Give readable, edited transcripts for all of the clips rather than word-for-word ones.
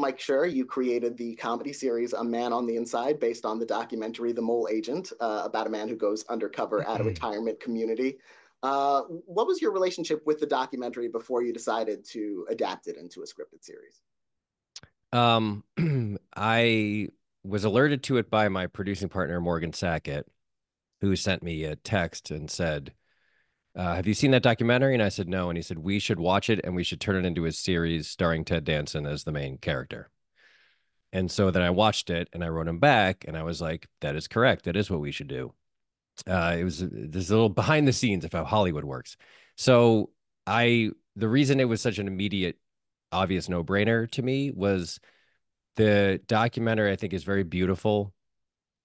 Mike Schur. You created the comedy series A Man on the Inside, based on the documentary The Mole Agent, about a man who goes undercover at a retirement community. What was your relationship with the documentary before you decided to adapt it into a scripted series? Um, I was alerted to it by my producing partner, Morgan Sackett, who sent me a text and said, have you seen that documentary? And I said, no. And he said, we should watch it and we should turn it into a series starring Ted Danson as the main character. And so then I watched it and I wrote him back and I was like, that is correct. That is what we should do. It was there's a little behind the scenes of how Hollywood works. So the reason it was such an immediate, obvious no brainer to me was the documentary, I think, is very beautiful.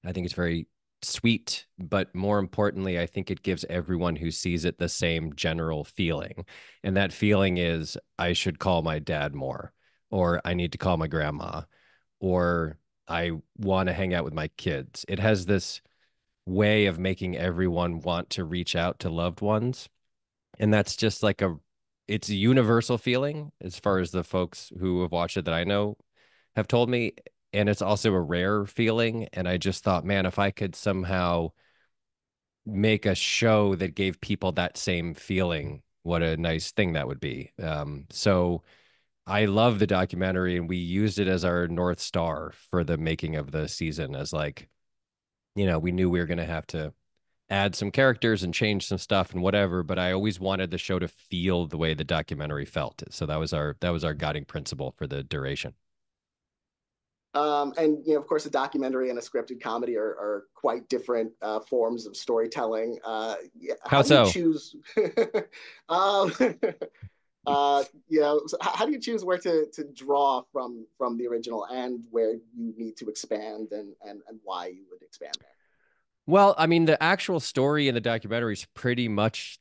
I think it's very sweet, but more importantly, I think it gives everyone who sees it the same general feeling. And that feeling is I should call my dad more, or I need to call my grandma, or I want to hang out with my kids. It has this way of making everyone want to reach out to loved ones. And that's just like it's a universal feeling as far as the folks who have watched it that I know have told me. And it's also a rare feeling. And I just thought, man, if I could somehow make a show that gave people that same feeling, what a nice thing that would be. So I love the documentary, and we used it as our North Star for the making of the season, as like, we knew we were going to have to add some characters and change some stuff and whatever, but I always wanted the show to feel the way the documentary felt. So that was our guiding principle for the duration. And of course, a documentary and a scripted comedy are quite different forms of storytelling. How How do you so? choose? um, so how do you choose where to draw from the original and where you need to expand and why you would expand there? Well, I mean, the actual story in the documentary is pretty much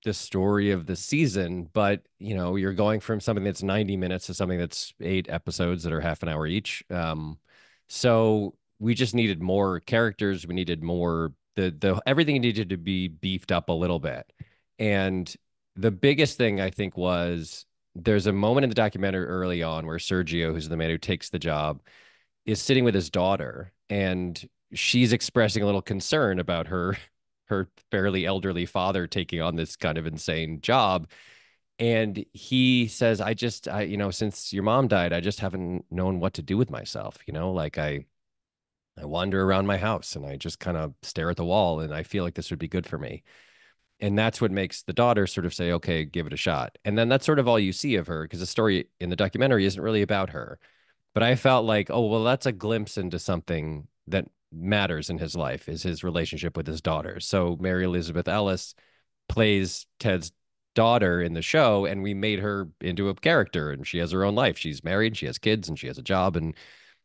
the story of the season, but you're going from something that's 90 minutes to something that's 8 episodes that are half an hour each. So we just needed more characters. We needed more the everything needed to be beefed up a little bit. And the biggest thing I think was there's a moment in the documentary early on where Sergio, who's the man who takes the job, is sitting with his daughter and she's expressing a little concern about her fairly elderly father taking on this kind of insane job. And he says, since your mom died, I just haven't known what to do with myself. Like I wander around my house and I just kind of stare at the wall and I feel like this would be good for me. And that's what makes the daughter sort of say, okay, give it a shot. And then that's sort of all you see of her because the story in the documentary isn't really about her. But I felt like, oh, well, that's a glimpse into something that matters in his life is his relationship with his daughter. So Mary Elizabeth Ellis plays Ted's daughter in the show, and we made her into a character, and she has her own life. She's married, she has kids, and she has a job, and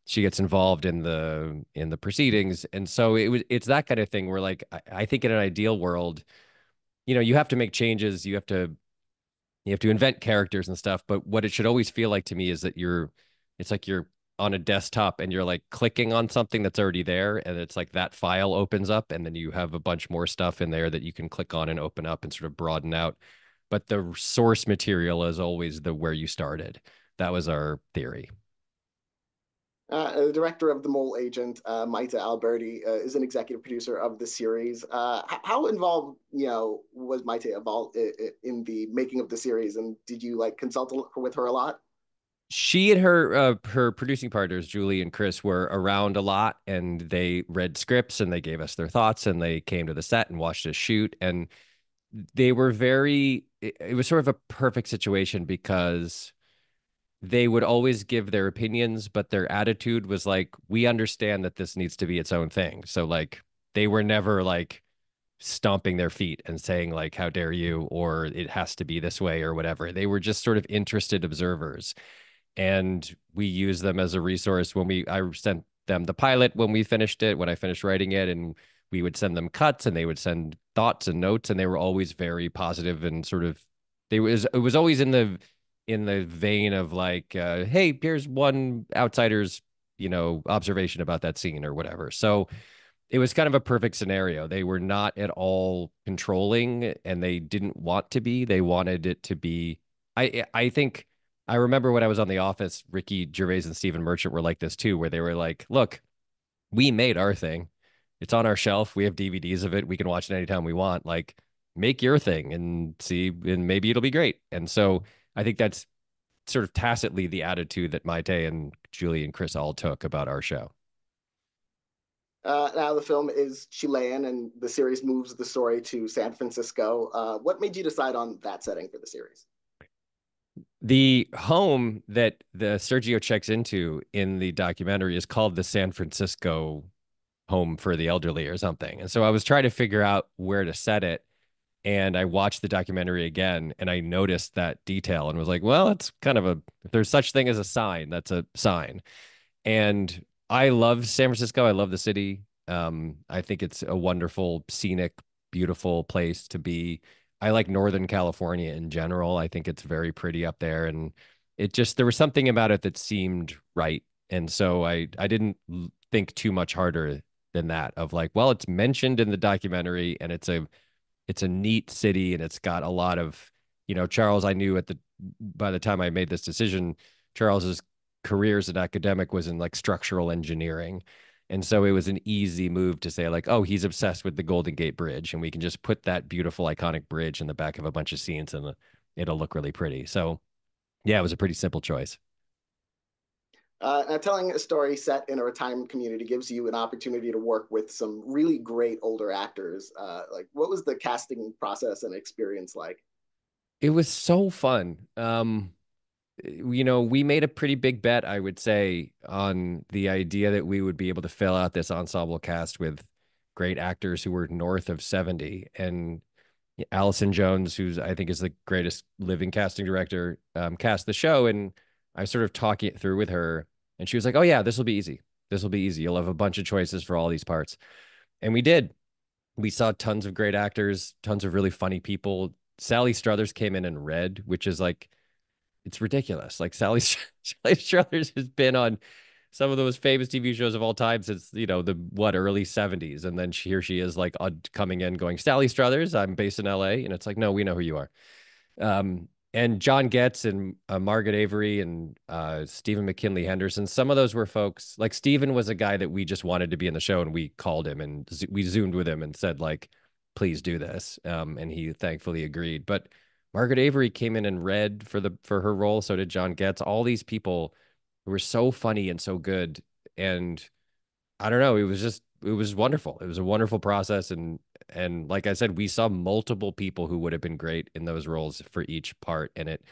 she gets involved in the proceedings. And so it's that kind of thing where like I think in an ideal world, you have to make changes, you have to invent characters and stuff, but what it should always feel like to me is that it's like you're on a desktop and you're like clicking on something that's already there, and it's like that file opens up, and then you have a bunch more stuff in there that you can click on and open up and sort of broaden out. But the source material is always the where you started. That was our theory. The director of The Mole Agent, Maita Alberti, is an executive producer of the series. How involved, was Maita involved in the making of the series, and did you like consult with her a lot? She and her producing partners, Julie and Chris, were around a lot, and they read scripts and they gave us their thoughts, and they came to the set and watched us shoot. And they were it was sort of a perfect situation because they would always give their opinions, but their attitude was like, we understand that this needs to be its own thing. So like they were never like stomping their feet and saying like, how dare you, or it has to be this way or whatever. They were just sort of interested observers. And we used them as a resource I sent them the pilot when we finished it, when I finished writing it, and we would send them cuts and they would send thoughts and notes, and they were always very positive and sort of it was always in the vein of like, hey, here's one outsider's, observation about that scene or whatever. So it was kind of a perfect scenario. They were not at all controlling and they didn't want to be. They wanted it to be, I think I remember when I was on The Office, Ricky Gervais and Stephen Merchant were like this too, where they were like, look, we made our thing. It's on our shelf. We have DVDs of it. We can watch it anytime we want. Like, make your thing and see, and maybe it'll be great. And so I think that's sort of tacitly the attitude that Maite and Julie and Chris all took about our show. Now the film is Chilean, and the series moves the story to San Francisco. What made you decide on that setting for the series? The home that the Sergio checks into in the documentary is called the San Francisco home for the elderly or something. And so I was trying to figure out where to set it. And I watched the documentary again and I noticed that detail and was like, well, it's kind of a, if there's such thing as a sign, that's a sign. And I love San Francisco. I love the city. I think it's a wonderful, scenic, beautiful place to be. I like Northern California in general. I think it's very pretty up there, and it just there was something about it that seemed right. And so I didn't think too much harder than that. Of like, well, it's mentioned in the documentary, and it's a neat city, and it's got a lot of, Charles. I knew by the time I made this decision, Charles's career as an academic was in like structural engineering. And so it was an easy move to say, like, oh, he's obsessed with the Golden Gate Bridge, and we can just put that beautiful, iconic bridge in the back of a bunch of scenes and it'll look really pretty. So, yeah, it was a pretty simple choice. Now, telling a story set in a retirement community gives you an opportunity to work with some really great older actors. Like, what was the casting process and experience like? It was so fun. We made a pretty big bet, I would say, on the idea that we would be able to fill out this ensemble cast with great actors who were north of 70. And Allison Jones, who's I think is the greatest living casting director, cast the show. And I was sort of talking it through with her, and she was like, "Oh yeah, this will be easy. This will be easy. You'll have a bunch of choices for all these parts." And we did. We saw tons of great actors, tons of really funny people. Sally Struthers came in and read, which is like it's ridiculous. Like Sally Struthers has been on some of the most famous TV shows of all time since the early 70s, and then here she is like coming in going, Sally Struthers, I'm based in LA, and it's like, no, we know who you are. And John Getz and Margaret Avery and Stephen McKinley Henderson, some of those were folks like Stephen was a guy that we just wanted to be in the show, and we called him and we zoomed with him and said like, please do this, and he thankfully agreed. But Margaret Avery came in and read for her role. So did John Getz. All these people who were so funny and so good. And I don't know, it was wonderful. It was a wonderful process. And like I said, we saw multiple people who would have been great in those roles for each part. And it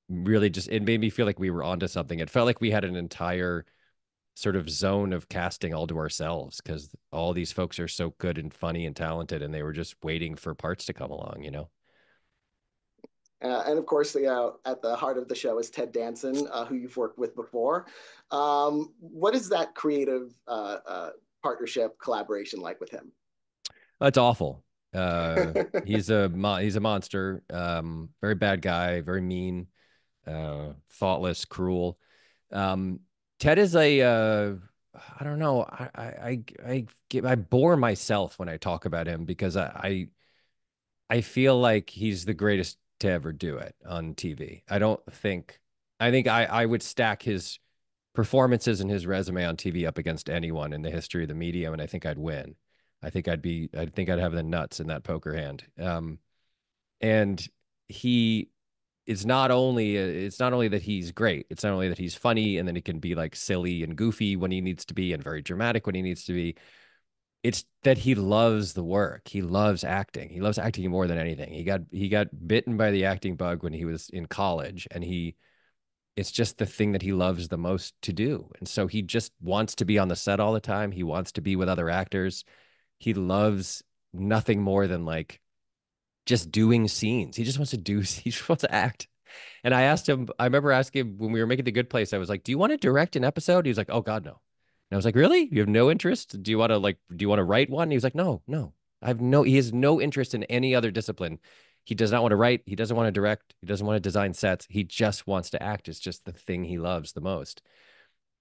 really it made me feel like we were onto something. It felt like we had an entire sort of zone of casting all to ourselves because all these folks are so good and funny and talented, and they were just waiting for parts to come along. And of course, at the heart of the show is Ted Danson, who you've worked with before. What is that creative partnership collaboration like with him? That's awful. He's a monster. Very bad guy, very mean, thoughtless, cruel. Um, Ted is I don't know. I bore myself when I talk about him because I feel like he's the greatest to ever do it on TV. I think I would stack his performances and his resume on TV up against anyone in the history of the medium, and I think I'd win. I think I'd have the nuts in that poker hand. And he it's not only that he's great, it's not only that he's funny and then he can be like silly and goofy when he needs to be and very dramatic when he needs to be. It's that he loves the work. He loves acting. He loves acting more than anything. He got bitten by the acting bug when he was in college, and it's just the thing that he loves the most to do. And so he just wants to be on the set all the time. He wants to be with other actors. He loves nothing more than like just doing scenes. He just wants to he just wants to act. And I remember asking him when we were making The Good Place, I was like, "Do you want to direct an episode?" He was like, "Oh God, no." And I was like, "Really? You have no interest? Do you want to write one?" And he was like, "No, no. He has no interest in any other discipline. He does not want to write. He doesn't want to direct. He doesn't want to design sets. He just wants to act. It's just the thing he loves the most."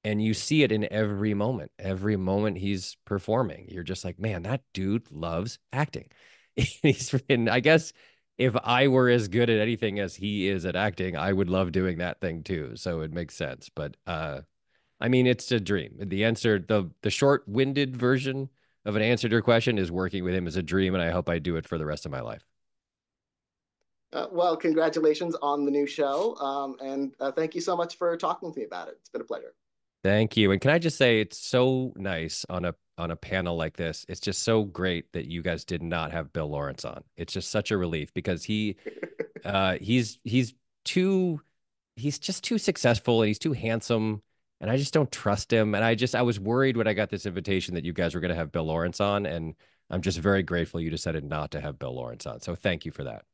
And you see it in every moment he's performing. You're just like, man, that dude loves acting. And I guess if I were as good at anything as he is at acting, I would love doing that thing too. So it makes sense. But I mean, it's a dream. The answer, the short-winded version of an answer to your question is working with him is a dream, and I hope I do it for the rest of my life. Well, congratulations on the new show. And thank you so much for talking with me about it. It's been a pleasure. Thank you. And can I just say it's so nice on a panel like this. It's just so great that you guys did not have Bill Lawrence on. It's just such a relief because he's too he's just too successful and he's too handsome and I just don't trust him. And I was worried when I got this invitation that you guys were going to have Bill Lawrence on, and I'm just very grateful you decided not to have Bill Lawrence on. So thank you for that.